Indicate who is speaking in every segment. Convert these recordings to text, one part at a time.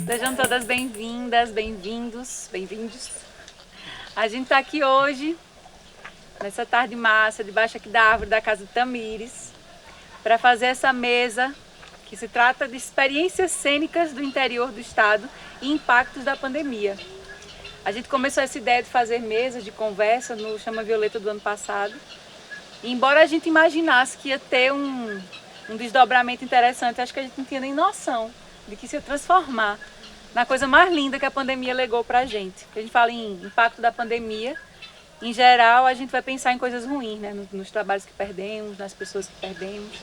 Speaker 1: Sejam todas bem-vindas, bem-vindos, bem-vindos. A gente está aqui hoje, nessa tarde massa, debaixo aqui da árvore da Casa de Tamires, para fazer essa mesa que se trata de experiências cênicas do interior do estado e impactos da pandemia. A gente começou essa ideia de fazer mesas de conversa no Chama Violeta do ano passado. E embora a gente imaginasse que ia ter um desdobramento interessante, acho que a gente não tinha nem noção de que isso ia transformar na coisa mais linda que a pandemia legou pra gente. A gente fala em impacto da pandemia, em geral a gente vai pensar em coisas ruins, né? Nos trabalhos que perdemos, nas pessoas que perdemos.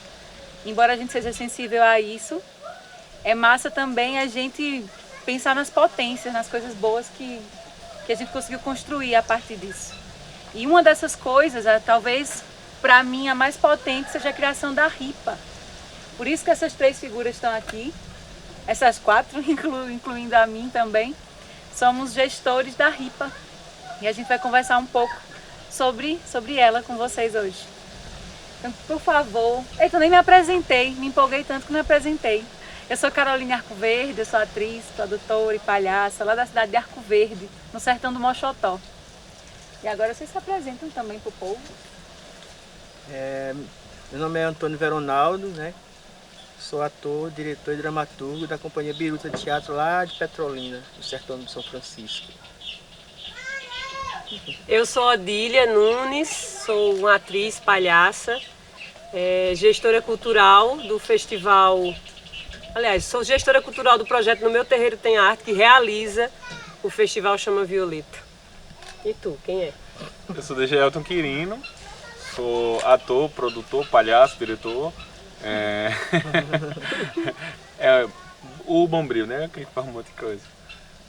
Speaker 1: Embora a gente seja sensível a isso, é massa também a gente pensar nas potências, nas coisas boas que a gente conseguiu construir a partir disso. E uma dessas coisas, talvez para mim a mais potente, seja a criação da RIPA. Por isso que essas três figuras estão aqui, essas quatro, incluindo a mim também, somos gestores da RIPA. E a gente vai conversar um pouco sobre ela com vocês hoje. Então, por favor, eu nem me apresentei, me empolguei tanto que não me apresentei. Eu sou Caroline Arcoverde, eu sou atriz, produtora e palhaça lá da cidade de Arco Verde, no sertão do Moxotó. E agora vocês se apresentam também para o povo.
Speaker 2: Meu nome é Antônio Veronaldo, né? Sou ator, diretor e dramaturgo da Companhia Biruta de Teatro lá de Petrolina, no sertão do São Francisco.
Speaker 3: Eu sou Odília Nunes, sou uma atriz, palhaça, gestora cultural do festival. Aliás, sou gestora cultural do projeto No Meu Terreiro Tem Arte, que realiza o festival Chama Violeta. E tu, quem é?
Speaker 4: Eu sou Degelton Quirino, sou ator, produtor, palhaço, diretor. O Bombril, né? Que faz um monte de coisa.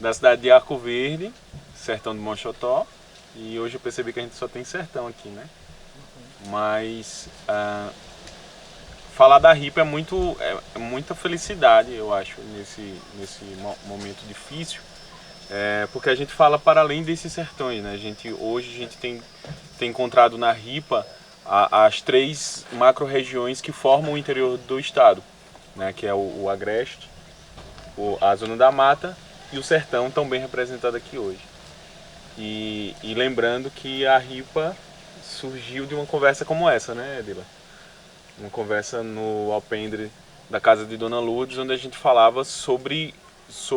Speaker 4: Da cidade de Arco Verde, sertão do Moxotó. E hoje eu percebi que a gente só tem sertão aqui, né? Mas falar da RIPA é muita felicidade, eu acho, nesse momento difícil. Porque a gente fala para além desses sertões, né? Hoje a gente tem encontrado na RIPA as três macro-regiões que formam o interior do estado, né? Que é o Agreste, a Zona da Mata e o Sertão, tão bem representado aqui hoje. E lembrando que a RIPA surgiu de uma conversa como essa, né, Edila? Uma conversa no alpendre da casa de Dona Lourdes, onde a gente falava sobre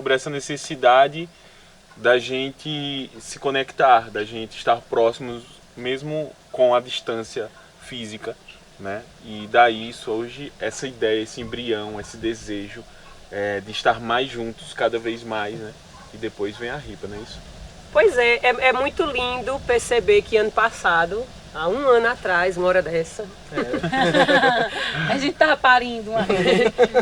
Speaker 4: essa necessidade da gente se conectar, da gente estar próximos, mesmo com a distância física, né? E daí surge essa ideia, esse embrião, esse desejo de estar mais juntos cada vez mais, né? E depois vem a RIPA, não é isso?
Speaker 3: Pois é muito lindo perceber que ano passado, há um ano atrás, uma hora dessa,
Speaker 1: A gente estava parindo uma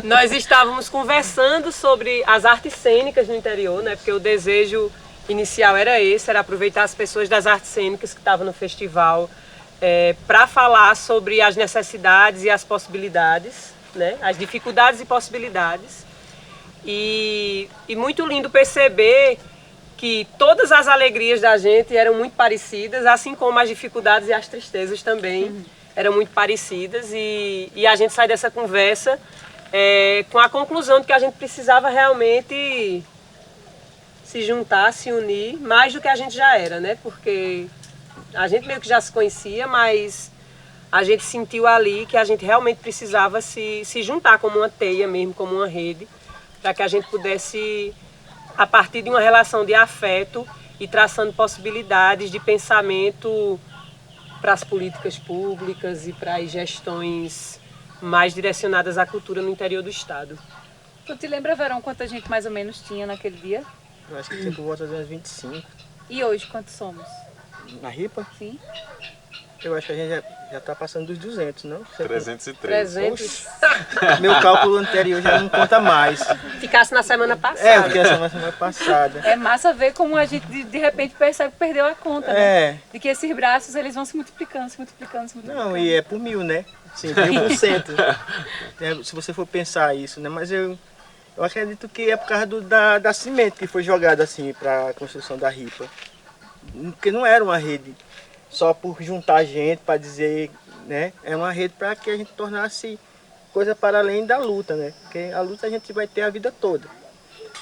Speaker 3: nós estávamos conversando sobre as artes cênicas no interior, né? Porque o desejo inicial era esse, era aproveitar as pessoas das artes cênicas que estavam no festival para falar sobre as necessidades e as possibilidades, né? As dificuldades e possibilidades. E muito lindo perceber que todas as alegrias da gente eram muito parecidas, assim como as dificuldades e as tristezas também eram muito parecidas. E a gente sai dessa conversa com a conclusão de que a gente precisava realmente se juntar, se unir, mais do que a gente já era, né? Porque a gente meio que já se conhecia, mas a gente sentiu ali que a gente realmente precisava se juntar como uma teia mesmo, como uma rede, para que a gente pudesse, a partir de uma relação de afeto e traçando possibilidades de pensamento para as políticas públicas e para as gestões mais direcionadas à cultura no interior do estado.
Speaker 1: Tu te lembra, Verão, quanta gente mais ou menos tinha naquele dia?
Speaker 2: Eu acho que tinha por volta de uns 25.
Speaker 1: E hoje, quantos somos?
Speaker 2: Na RIPA,
Speaker 1: Sim?
Speaker 2: eu acho que a gente já está passando dos 200, não?
Speaker 4: 303.
Speaker 3: 300.
Speaker 2: Meu cálculo anterior já não conta mais.
Speaker 3: Ficasse na semana passada.
Speaker 2: Eu fiquei essa semana passada.
Speaker 1: É massa ver como a gente de repente percebe que perdeu a conta, né? De que esses braços eles vão se multiplicando, se multiplicando, se multiplicando.
Speaker 2: Não, e é por 1000, né? Sim, 1000%. Se você for pensar isso, né? Mas eu acredito que é por causa da cimento que foi jogada assim para a construção da RIPA. Porque não era uma rede só por juntar gente para dizer, né? É uma rede para que a gente tornasse coisa para além da luta, né? Porque a luta a gente vai ter a vida toda.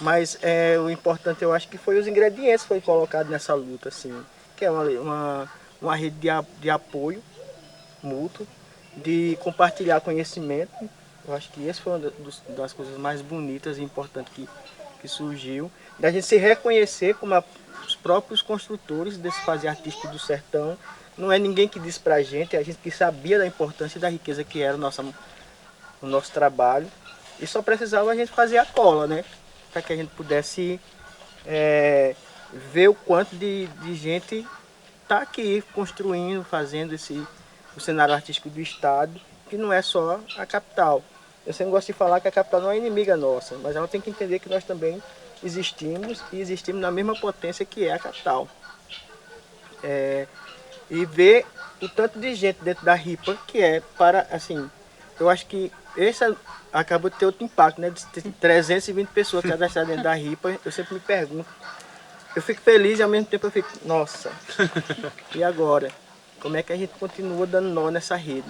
Speaker 2: Mas o importante, eu acho que foi os ingredientes que foram colocados nessa luta, assim, que é uma rede de apoio mútuo, de compartilhar conhecimento. Eu acho que essa foi uma das coisas mais bonitas e importantes que surgiu. Da gente se reconhecer como os próprios construtores desse fazer artístico do sertão. Não é ninguém que disse pra gente, é a gente que sabia da importância e da riqueza que era o nosso trabalho. E só precisava a gente fazer a cola, né? Para que a gente pudesse ver o quanto de gente está aqui construindo, fazendo o cenário artístico do estado, que não é só a capital. Eu sempre gosto de falar que a capital não é inimiga nossa, mas ela tem que entender que nós também existimos e existimos na mesma potência que é a capital. E ver o tanto de gente dentro da RIPA que assim, eu acho que esse acabou de ter outro impacto, né? De ter 320 pessoas cadastradas dentro da RIPA, eu sempre me pergunto. Eu fico feliz e ao mesmo tempo eu fico, nossa, e agora? Como é que a gente continua dando nó nessa rede?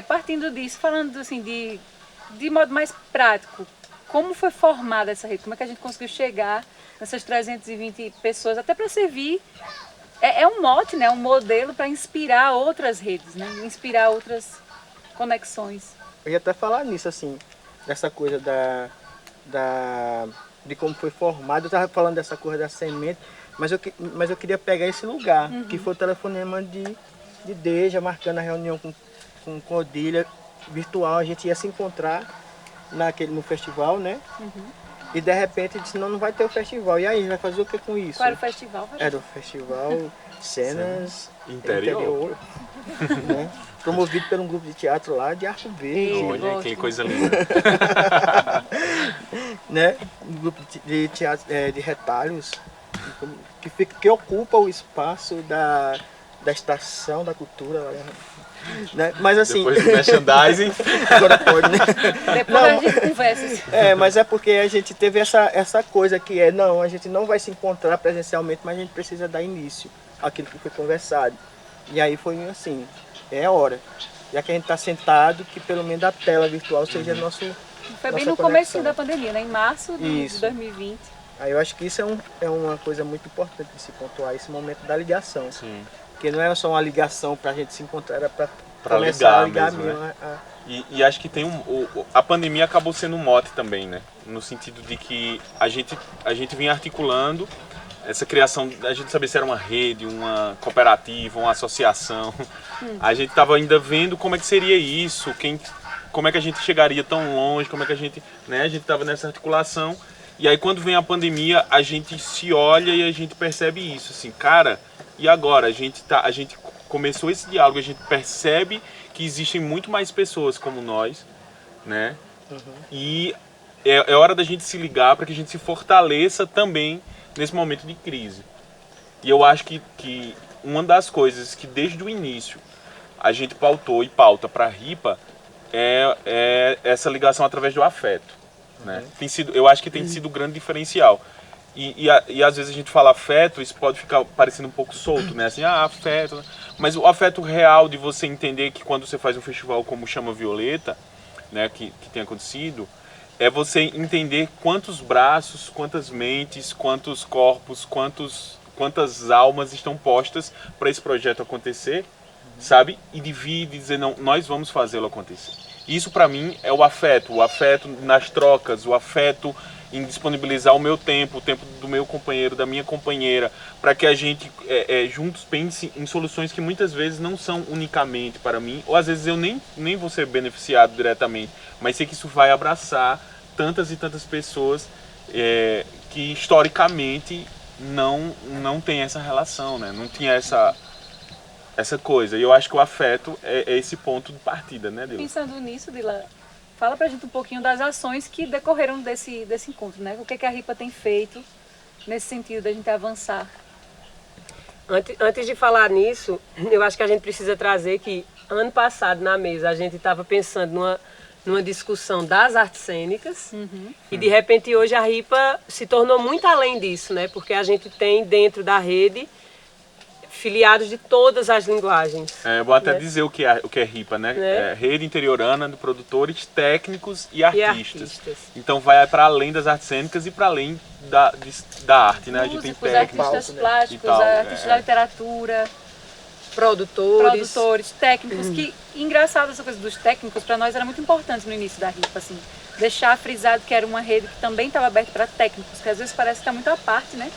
Speaker 1: Partindo disso, falando assim, de modo mais prático, como foi formada essa rede? Como é que a gente conseguiu chegar nessas 320 pessoas, até para servir, um mote, né? Um modelo para inspirar outras redes, né? Inspirar outras conexões.
Speaker 2: Eu ia até falar nisso, assim, dessa coisa de como foi formado. Eu estava falando dessa coisa da semente, mas eu queria pegar esse lugar, que foi o telefonema de Deja, marcando a reunião com Codilha virtual. A gente ia se encontrar no festival, né? E de repente disse, não vai ter o festival. E aí, vai fazer o que com isso?
Speaker 1: Qual era o festival?
Speaker 2: Era o festival Cenas
Speaker 4: Interior.
Speaker 2: Né? Promovido por um grupo de teatro lá de Arco Verde.
Speaker 4: Olha, que coisa linda.
Speaker 2: Né? Um grupo de teatro de retalhos que ocupa o espaço da Estação da Cultura. Né? Mas assim.
Speaker 4: Depois do merchandising.
Speaker 2: Agora pode, né?
Speaker 1: Depois a gente conversa.
Speaker 2: Mas é porque a gente teve essa coisa que a gente não vai se encontrar presencialmente, mas a gente precisa dar início àquilo que foi conversado. E aí foi assim, é a hora. Já que a gente está sentado, que pelo menos a tela virtual seja nosso.
Speaker 1: Foi bem no começo da pandemia, né? Em março de 2020.
Speaker 2: Aí eu acho que isso é uma coisa muito importante de se pontuar, esse momento da ligação.
Speaker 4: Sim.
Speaker 2: Porque não era só uma ligação para a gente se encontrar, era para
Speaker 4: começar a ligar mesmo. Né? E acho que tem a pandemia acabou sendo um mote também, né? No sentido de que a gente vinha articulando essa criação, a gente sabia se era uma rede, uma cooperativa, uma associação. A gente estava ainda vendo como é que seria isso, como é que a gente chegaria tão longe, como é que a gente estava nessa articulação. E aí quando vem a pandemia, a gente se olha e a gente percebe isso, assim, cara, e agora? A gente começou esse diálogo, a gente percebe que existem muito mais pessoas como nós, né? E é hora da gente se ligar para que a gente se fortaleça também nesse momento de crise. E eu acho que uma das coisas que desde o início a gente pautou e pauta para a RIPA é essa ligação através do afeto. Né? Eu acho que tem sido um grande diferencial. E às vezes a gente fala afeto, isso pode ficar parecendo um pouco solto, né? Assim, afeto. Mas o afeto real de você entender que quando você faz um festival como Chama Violeta, né, que tem acontecido, é você entender quantos braços, quantas mentes, quantos corpos, quantas almas estão postas para esse projeto acontecer, sabe? E dizer, não, nós vamos fazê-lo acontecer. Isso para mim é o afeto nas trocas, o afeto em disponibilizar o meu tempo, o tempo do meu companheiro, da minha companheira, para que a gente juntos pense em soluções que muitas vezes não são unicamente para mim, ou às vezes eu nem vou ser beneficiado diretamente, mas sei que isso vai abraçar tantas e tantas pessoas que historicamente não tem essa relação, né? Não tinha essa coisa. E eu acho que o afeto é esse ponto de partida, né, Dila?
Speaker 1: Pensando nisso, Dila, fala pra gente um pouquinho das ações que decorreram desse encontro, né? O que a RIPA tem feito nesse sentido da gente avançar?
Speaker 3: Antes de falar nisso, eu acho que a gente precisa trazer que ano passado na mesa a gente estava pensando numa discussão das artes cênicas e de repente hoje a RIPA se tornou muito além disso, né? Porque a gente tem dentro da rede filiados de todas as linguagens.
Speaker 4: Vou até
Speaker 3: né?
Speaker 4: dizer o que é RIPA, né?
Speaker 3: Né?
Speaker 4: É Rede Interiorana de Produtores Técnicos e Artistas.
Speaker 3: artistas.
Speaker 4: Então vai para além das artes cênicas e para além da arte, né? A gente tem
Speaker 1: Músicos,
Speaker 4: técnicos.
Speaker 1: artistas
Speaker 2: né?
Speaker 1: plásticos,
Speaker 4: E tal,
Speaker 1: artistas da literatura,
Speaker 3: Produtores.
Speaker 1: produtores, técnicos, que engraçado essa coisa dos técnicos, para nós era muito importante no início da RIPA, assim, deixar frisado que era uma rede que também estava aberta para técnicos, que às vezes parece que está muito à parte, né?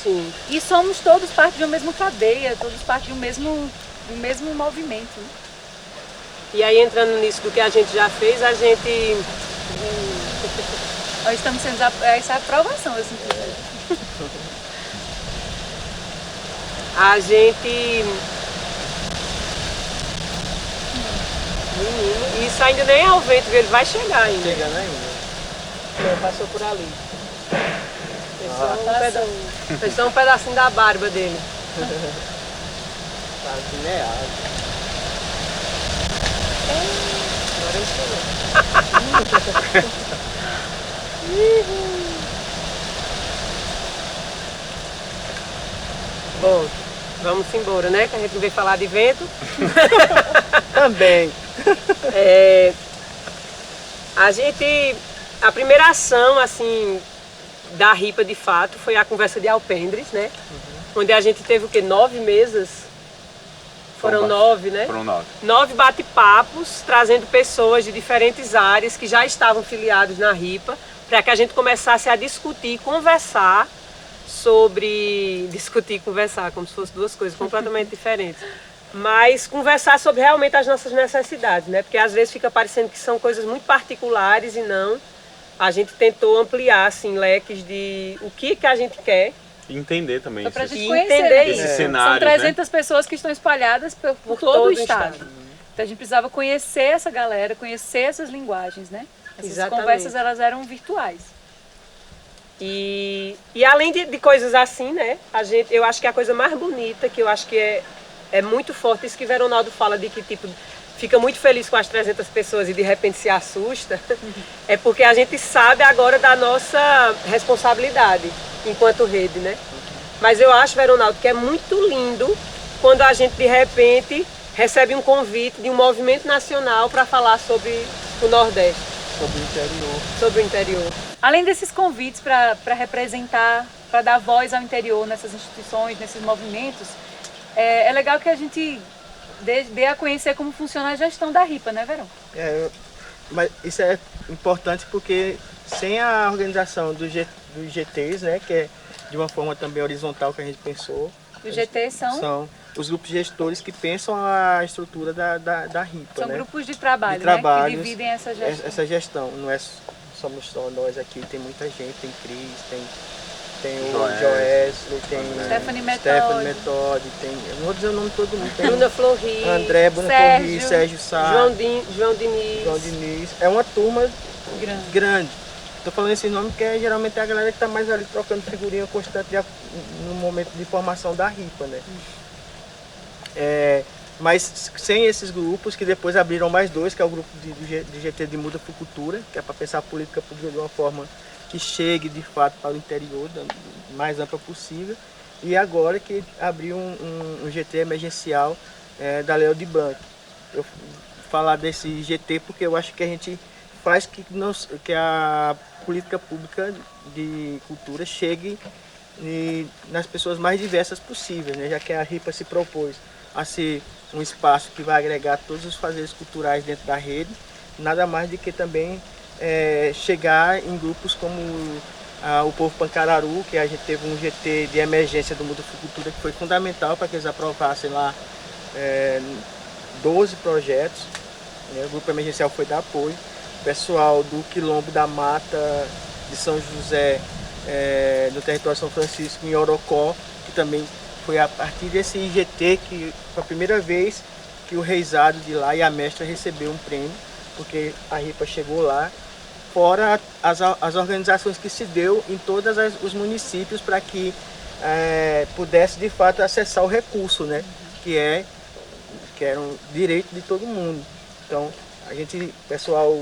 Speaker 3: Sim.
Speaker 1: E somos todos parte de uma mesma cadeia, todos parte de um mesmo movimento. Né?
Speaker 3: E aí, entrando nisso do que a gente já fez, a gente...
Speaker 1: Nós estamos sendo... Essa é a aprovação, assim.
Speaker 3: A gente... Menino, isso ainda nem é o vento, viu? Ele vai chegar ainda.
Speaker 2: Chegando ainda.
Speaker 3: Não, passou por ali.
Speaker 1: Passou.
Speaker 3: Fez só um pedacinho da barba dele.
Speaker 2: Tá lineado.
Speaker 3: Agora ele chegou. Bom, vamos embora, né? Que a gente não veio falar de vento.
Speaker 2: Também.
Speaker 3: A primeira ação, assim, da RIPA, de fato, foi a conversa de alpendres, né? Onde a gente teve o quê? 9 mesas? Foram 9, né?
Speaker 4: Foram 9.
Speaker 3: 9 bate-papos, trazendo pessoas de diferentes áreas que já estavam filiados na RIPA, para que a gente começasse a discutir, conversar sobre... Discutir e conversar, como se fossem duas coisas completamente diferentes. Mas conversar sobre realmente as nossas necessidades, né? Porque às vezes fica parecendo que são coisas muito particulares e não. A gente tentou ampliar, assim, leques de o que a gente quer.
Speaker 4: E entender também.
Speaker 1: Só pra
Speaker 4: esses-
Speaker 1: gente
Speaker 3: E
Speaker 1: conhecer,
Speaker 3: entender
Speaker 1: né?
Speaker 3: isso.
Speaker 4: Esses
Speaker 1: São
Speaker 4: cenários,
Speaker 1: 300 pessoas que estão espalhadas por todo o estado.
Speaker 3: estado.
Speaker 1: Então a gente precisava conhecer essa galera, conhecer essas linguagens, né? Essas
Speaker 3: Exatamente.
Speaker 1: conversas, elas eram virtuais.
Speaker 3: E além de coisas assim, né? Eu acho que a coisa mais bonita, que eu acho que é muito forte, isso que Veronaldo fala de que, tipo, fica muito feliz com as 300 pessoas e de repente se assusta, é porque a gente sabe agora da nossa responsabilidade enquanto rede, né? Mas eu acho, Veronaldo, que é muito lindo quando a gente de repente recebe um convite de um movimento nacional para falar sobre o Nordeste,
Speaker 2: Sobre o interior.
Speaker 3: sobre o interior.
Speaker 1: Além desses convites para representar, para dar voz ao interior nessas instituições, nesses movimentos, é legal que a gente dê a conhecer como funciona a gestão da RIPA, né, Verão?
Speaker 2: Mas isso é importante porque sem a organização dos GTs, né, que é de uma forma também horizontal que a gente pensou,
Speaker 1: Os GTs são
Speaker 2: os grupos gestores que pensam a estrutura da RIPA, né?
Speaker 1: grupos de trabalho,
Speaker 2: De trabalhos,
Speaker 1: né, que dividem essa gestão.
Speaker 2: Essa gestão, não é somos só nós aqui, tem muita gente, tem Cris, tem o Joesley, tem
Speaker 1: Stephanie
Speaker 2: Method, tem, eu não vou dizer o nome de todo mundo, tem
Speaker 3: Bruna Florri,
Speaker 2: André, Bruna
Speaker 1: Sérgio,
Speaker 2: Corri, Sérgio Sá,
Speaker 3: João Diniz.
Speaker 2: João Diniz. É uma turma
Speaker 1: Grande.
Speaker 2: grande. Tô falando esse nome porque geralmente é a galera que está mais ali trocando figurinha constante no momento de formação da RIPA, né? Mas sem esses grupos, que depois abriram mais dois, que é o grupo de GT de Muda para Cultura, que é para pensar a política pública de uma forma que chegue de fato para o interior, da mais ampla possível. E agora que abriu um GT emergencial da Léo de Blanc. Eu falar desse GT porque eu acho que a gente faz que a política pública de cultura chegue nas pessoas mais diversas possíveis, né? Já que a RIPA se propôs a ser um espaço que vai agregar todos os fazeres culturais dentro da rede, nada mais do que também chegar em grupos como o Povo Pancararu, que a gente teve um GT de emergência do Muda Cultura que foi fundamental para que eles aprovassem lá 12 projetos, né? O grupo emergencial foi dar apoio. O pessoal do Quilombo da Mata de São José, no território de São Francisco, em Orocó, que também foi a partir desse IGT que foi a primeira vez que o reizado de lá e a mestra recebeu um prêmio, porque a RIPA chegou lá, fora as organizações que se deu em todos os municípios para que pudesse de fato acessar o recurso, né? que era um direito de todo mundo. Então a gente, o pessoal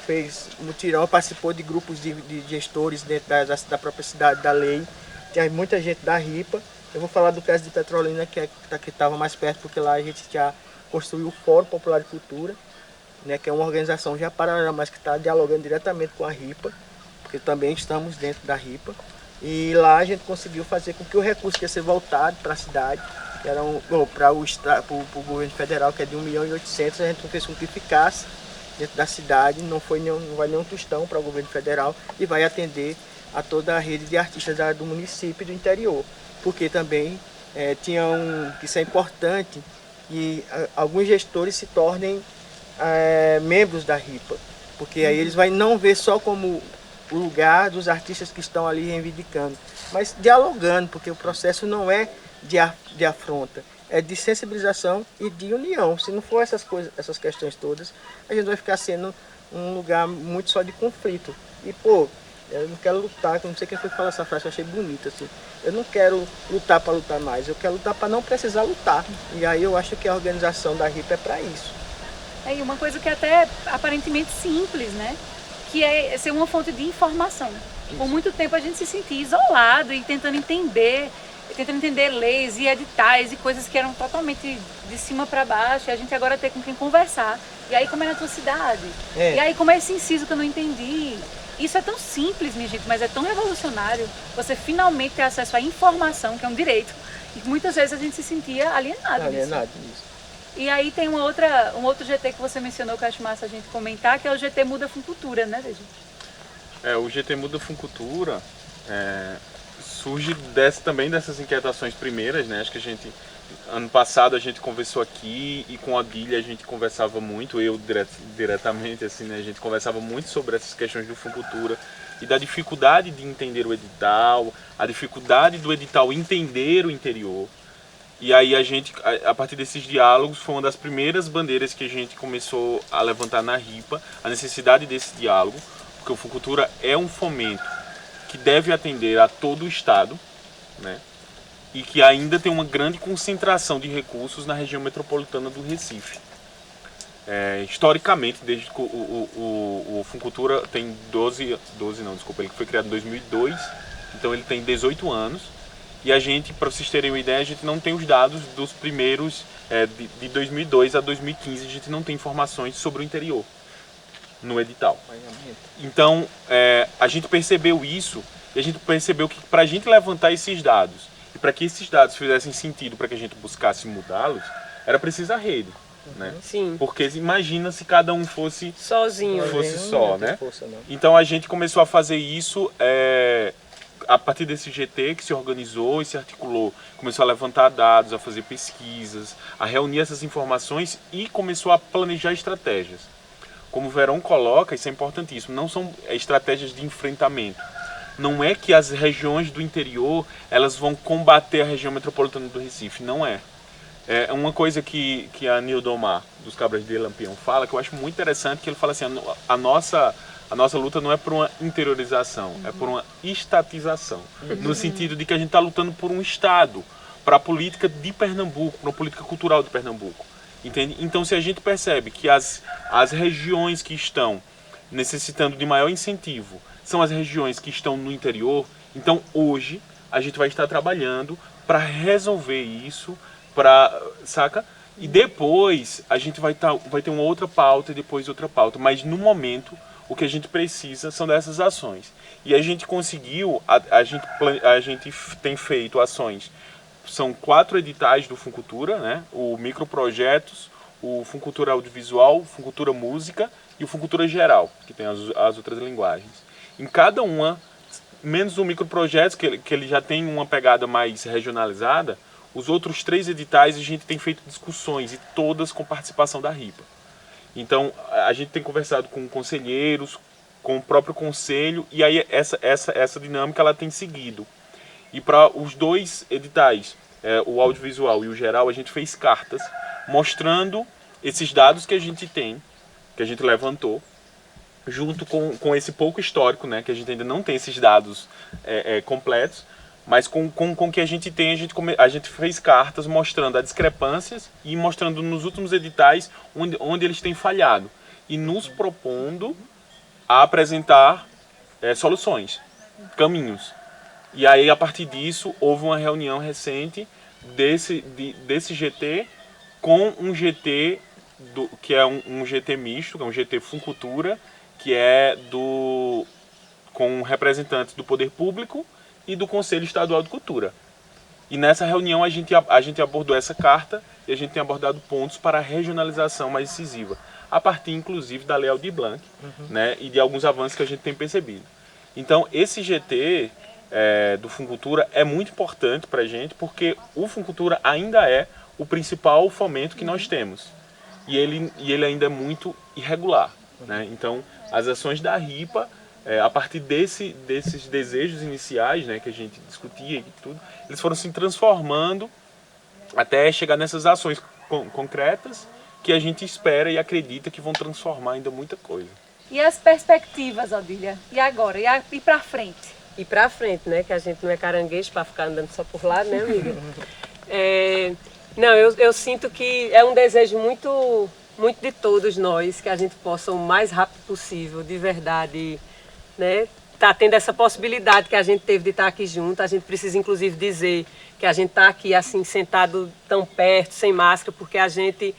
Speaker 2: fez mutirão, participou de grupos de gestores dentro da própria cidade da lei, tinha muita gente da RIPA. Eu vou falar do caso de Petrolina, que estava mais perto, porque lá a gente já construiu o Fórum Popular de Cultura, né, que é uma organização já paralela, mas que está dialogando diretamente com a RIPA, porque também estamos dentro da RIPA. E lá a gente conseguiu fazer com que o recurso que ia ser voltado para a cidade, que era para o governo federal, que é de 1.800.000, a gente fez com que ficasse dentro da cidade, não vai nenhum tostão para o governo federal e vai atender a toda a rede de artistas do município e do interior. Porque também isso é importante, que alguns gestores se tornem membros da RIPA, porque aí eles vão não ver só como o lugar dos artistas que estão ali reivindicando, mas dialogando, porque o processo não é de afronta, é de sensibilização e de união. Se não for essas questões todas, a gente vai ficar sendo um lugar muito só de conflito. E pô, eu não quero lutar, não sei quem foi que falou essa frase, eu achei bonita assim. Eu não quero lutar para lutar mais, eu quero lutar para não precisar lutar. E aí eu acho que a organização da RIPA é para isso.
Speaker 1: E uma coisa que é até aparentemente simples, né? Que é ser uma fonte de informação. Isso. Por muito tempo a gente se sentia isolado e tentando entender leis e editais e coisas que eram totalmente de cima para baixo, e a gente agora tem com quem conversar. E aí como é na tua cidade? E aí como é esse inciso que eu não entendi? Isso é tão simples, minha gente, mas é tão revolucionário você finalmente ter acesso à informação, que é um direito, e muitas vezes a gente se sentia alienado disso. E aí tem um outro GT que você mencionou que eu acho massa a gente comentar, que é o GT Muda Funcultura, né, Deji?
Speaker 4: O GT Muda Funcultura surge também dessas inquietações primeiras, né? Acho que ano passado a gente conversou aqui e com a Odília a gente conversava muito, eu diretamente, assim, né? A gente conversava muito sobre essas questões do Funcultura e da dificuldade de entender o edital, a dificuldade do edital entender o interior. E aí a partir desses diálogos, foi uma das primeiras bandeiras que a gente começou a levantar na RIPA, a necessidade desse diálogo, porque o Funcultura é um fomento que deve atender a todo o estado, né? E que ainda tem uma grande concentração de recursos na região metropolitana do Recife. Historicamente, desde que o Funcultura tem ele foi criado em 2002, então ele tem 18 anos. E a gente, para vocês terem uma ideia, a gente não tem os dados dos primeiros, de 2002 a 2015, a gente não tem informações sobre o interior no edital. Então, a gente percebeu isso, e a gente percebeu que para a gente levantar esses dados, e para que esses dados fizessem sentido para que a gente buscasse mudá-los, era preciso a rede. Né?
Speaker 3: Sim.
Speaker 4: Porque imagina se cada um fosse
Speaker 3: sozinho,
Speaker 4: né? Então a gente começou a fazer isso a partir desse GT que se organizou e se articulou, começou a levantar dados, a fazer pesquisas, a reunir essas informações e começou a planejar estratégias. Como o Verão coloca, isso é importantíssimo, não são estratégias de enfrentamento. Não é que as regiões do interior elas vão combater a região metropolitana do Recife, não é. É uma coisa que a Nildomar, dos Cabras de Lampião, fala, que eu acho muito interessante, que ele fala assim, a nossa luta não é por uma interiorização, é por uma estatização. No sentido de que a gente está lutando por um Estado, para a política de Pernambuco, para a política cultural de Pernambuco. Entende? Então, se a gente percebe que as regiões que estão necessitando de maior incentivo são as regiões que estão no interior, então hoje a gente vai estar trabalhando para resolver isso, saca? E depois a gente vai ter uma outra pauta e depois outra pauta. Mas no momento o que a gente precisa são dessas ações. E a gente conseguiu, a gente tem feito ações. São 4 editais do Funcultura, né? O Microprojetos, o Funcultura Audiovisual, o Funcultura Música e o Funcultura Geral, que tem as outras linguagens. Em cada uma, menos o Microprojetos, que ele já tem uma pegada mais regionalizada, os outros 3 editais a gente tem feito discussões e todas com participação da RIPA. Então a gente tem conversado com conselheiros, com o próprio conselho e aí essa dinâmica ela tem seguido. E para os 2 editais, o audiovisual e o geral, a gente fez cartas mostrando esses dados que a gente tem, que a gente levantou, junto com esse pouco histórico, né, que a gente ainda não tem esses dados completos, mas com o que a gente tem, a gente fez cartas mostrando as discrepâncias e mostrando nos últimos editais onde eles têm falhado. E nos propondo a apresentar soluções, caminhos. E aí, a partir disso, houve uma reunião recente desse GT com um GT, que é um GT misto, que é um GT Funcultura, que é com representantes do Poder Público e do Conselho Estadual de Cultura. E nessa reunião a gente abordou essa carta e a gente tem abordado pontos para a regionalização mais decisiva, a partir inclusive da Lei Aldir Blanc, né, e de alguns avanços que a gente tem percebido. Então esse GT do Funcultura é muito importante para a gente, porque o Funcultura ainda é o principal fomento que nós temos. E ele ainda é muito irregular, né? Então as ações da RIPA, a partir desses desejos iniciais, né, que a gente discutia e tudo, eles foram se transformando até chegar nessas ações concretas que a gente espera e acredita que vão transformar ainda muita coisa.
Speaker 1: E as perspectivas, Odília? E agora? E para frente?
Speaker 3: E para frente, né? Que a gente não é caranguejo para ficar andando só por lá, né, amiga? Não, eu sinto que é um desejo muito, muito de todos nós que a gente possa o mais rápido possível, de verdade, né? Tá tendo essa possibilidade que a gente teve de estar aqui junto. A gente precisa inclusive dizer que a gente está aqui assim sentado tão perto, sem máscara, porque a gente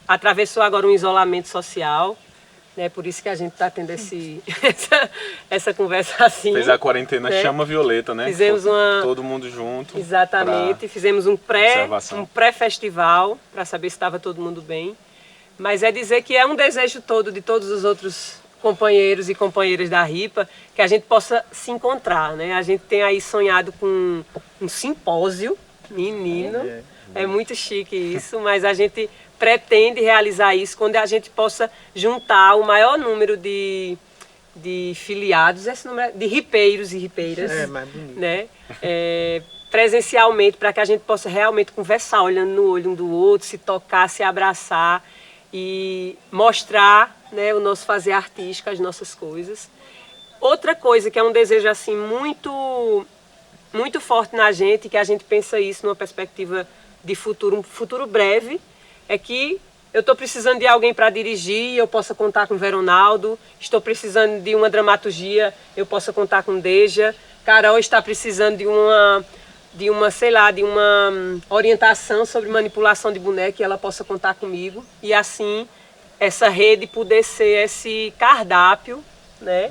Speaker 3: atravessou agora um isolamento social, né? Por isso que a gente está tendo essa conversa assim.
Speaker 4: Fez a quarentena, né? Chama violeta, né?
Speaker 3: Fizemos
Speaker 4: todo mundo junto.
Speaker 3: Exatamente. Fizemos um pré-festival para saber se estava todo mundo bem. Mas é dizer que é um desejo todo de todos os outros companheiros e companheiras da RIPA que a gente possa se encontrar, né? A gente tem aí sonhado com um simpósio, menino, é muito chique isso, mas a gente pretende realizar isso quando a gente possa juntar o maior número de filiados, esse número de ripeiros e ripeiras, né? Presencialmente, para que a gente possa realmente conversar, olhando no olho um do outro, se tocar, se abraçar e mostrar, né, o nosso fazer artístico, as nossas coisas. Outra coisa que é um desejo assim muito, muito forte na gente, que a gente pensa isso numa perspectiva de futuro, um futuro breve, é que eu estou precisando de alguém para dirigir, eu possa contar com o Veronaldo. Estou precisando de uma dramaturgia, eu possa contar com Deja. Carol está precisando de uma orientação sobre manipulação de boneca e ela possa contar comigo. E assim, essa rede poder ser esse cardápio, né,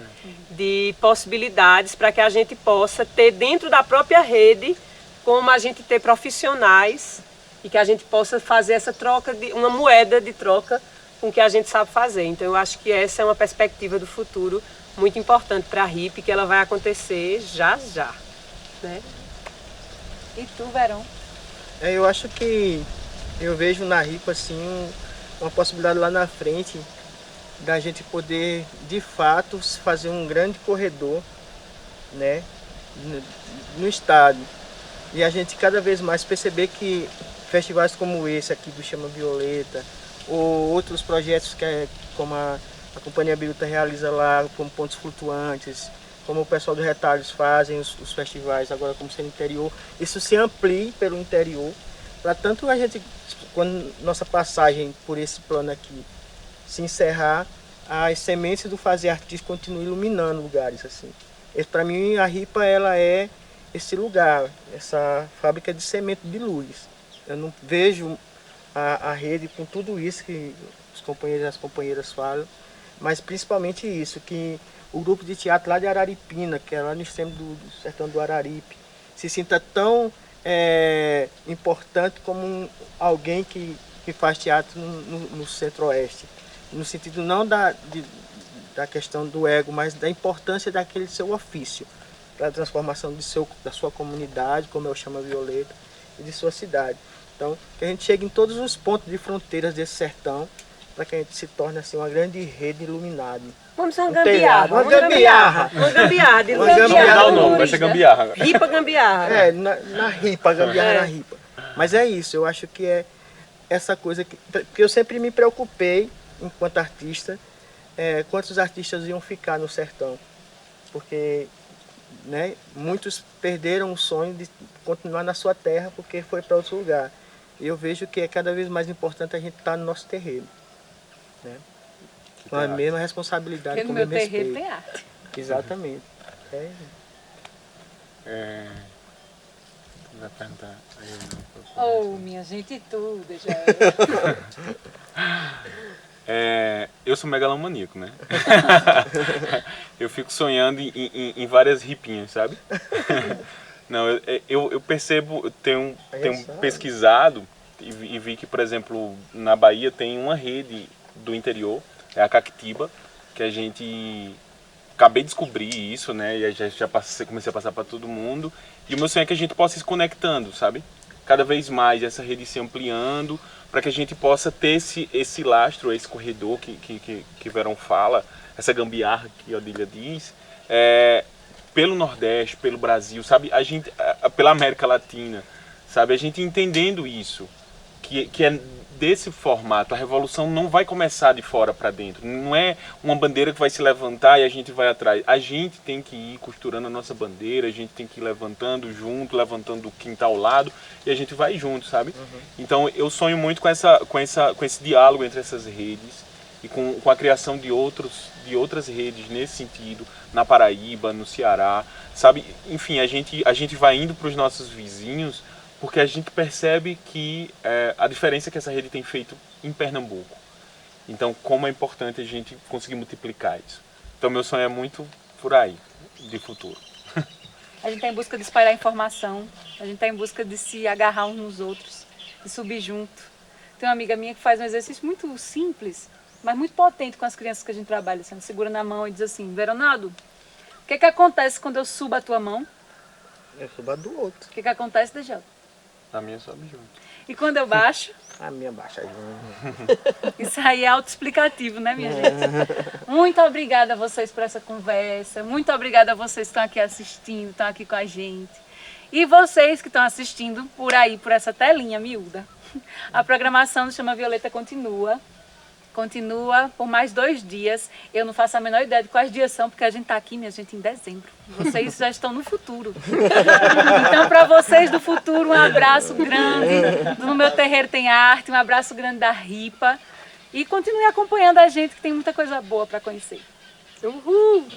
Speaker 3: de possibilidades para que a gente possa ter dentro da própria rede, como a gente ter profissionais e que a gente possa fazer essa troca, uma moeda de troca com o que a gente sabe fazer. Então eu acho que essa é uma perspectiva do futuro muito importante para a RIP, que ela vai acontecer já, né?
Speaker 1: E tu, Verão?
Speaker 2: Eu acho que eu vejo na RIPA assim uma possibilidade lá na frente da gente poder de fato fazer um grande corredor, né, no estado, e a gente cada vez mais perceber que festivais como esse aqui do Chama Violeta ou outros projetos como a Companhia Biruta realiza lá, como Pontos Flutuantes, como o pessoal do Retalhos fazem os festivais agora como ser interior, isso se amplie pelo interior, para tanto a gente, quando nossa passagem por esse plano aqui se encerrar, as sementes do fazer artístico continuam iluminando lugares assim. Para mim a RIPA ela é esse lugar, essa fábrica de semente de luz. Eu não vejo a rede com tudo isso que os companheiros e as companheiras falam, mas principalmente isso, que o grupo de teatro lá de Araripina, que é lá no extremo do sertão do Araripe, se sinta tão importante como alguém que faz teatro no centro-oeste. No sentido não da questão do ego, mas da importância daquele seu ofício, para a transformação da sua comunidade, como eu chamo a Violeta, e de sua cidade. Então, que a gente chegue em todos os pontos de fronteiras desse sertão, para que a gente se torne assim, uma grande rede iluminada.
Speaker 3: Vamos ser uma gambiarra.
Speaker 2: Uma gambiarra.
Speaker 3: Uma gambiarra.
Speaker 4: Dá o nome, vai ser gambiarra.
Speaker 3: RIPA gambiarra.
Speaker 2: Na RIPA, gambiarra na RIPA. Mas é isso, eu acho que é essa coisa que eu sempre me preocupei, enquanto artista, quantos artistas iam ficar no sertão. Porque, né, muitos perderam o sonho de continuar na sua terra porque foi para outro lugar. E eu vejo que é cada vez mais importante a gente estar no nosso terreno, né? Com a mesma responsabilidade,
Speaker 1: porque
Speaker 2: com o
Speaker 1: no meu
Speaker 2: mesmo
Speaker 1: terreno
Speaker 2: respeito.
Speaker 1: tem arte.
Speaker 2: Exatamente.
Speaker 4: Tu vai perguntar.
Speaker 1: Oh, minha gente, tudo já.
Speaker 4: Eu sou megalomaníaco, né? Eu fico sonhando em várias ripinhas, sabe? Não, eu percebo, eu tenho pesquisado e vi que, por exemplo, na Bahia tem uma rede do interior, é a Cactiba, que a gente... Acabei de descobrir isso, né? E já comecei a passar para todo mundo. E o meu sonho é que a gente possa ir se conectando, sabe? Cada vez mais essa rede se ampliando, para que a gente possa ter esse lastro, esse corredor que Verão fala, essa gambiarra que a Odília diz, pelo Nordeste, pelo Brasil, sabe? Pela América Latina, sabe? A gente entendendo isso, que é desse formato. A revolução não vai começar de fora para dentro. Não é uma bandeira que vai se levantar e a gente vai atrás. A gente tem que ir costurando a nossa bandeira, a gente tem que ir levantando junto, levantando quem está ao lado, e a gente vai junto, sabe? Uhum. Então eu sonho muito com esse diálogo entre essas redes e com a criação de outras redes nesse sentido, na Paraíba, no Ceará, sabe? Enfim, a gente vai indo para os nossos vizinhos, porque a gente percebe que a diferença que essa rede tem feito em Pernambuco. Então, como é importante a gente conseguir multiplicar isso. Então, meu sonho é muito por aí, de futuro.
Speaker 1: A gente está em busca de espalhar informação, a gente está em busca de se agarrar uns nos outros, de subir junto. Tem uma amiga minha que faz um exercício muito simples, mas muito potente com as crianças que a gente trabalha. Assim, segura na mão e diz assim: Veronaldo, o que acontece quando eu subo a tua mão?
Speaker 2: Eu subo a do outro.
Speaker 1: O que acontece, Djalma?
Speaker 4: A minha sobe junto.
Speaker 1: E quando eu baixo?
Speaker 2: A minha baixa junto.
Speaker 1: Isso aí é autoexplicativo, né, minha gente? Muito obrigada a vocês por essa conversa. Muito obrigada a vocês que estão aqui assistindo, estão aqui com a gente. E vocês que estão assistindo por aí, por essa telinha miúda. A programação do Chama Violeta continua. Continua por mais 2 dias. Eu não faço a menor ideia de quais dias são, porque a gente está aqui, minha gente, em dezembro. Vocês já estão no futuro. Então, para vocês do futuro, um abraço grande. No Meu Terreiro Tem Arte, um abraço grande da Ripa. E continue acompanhando a gente, que tem muita coisa boa para conhecer. Uhul!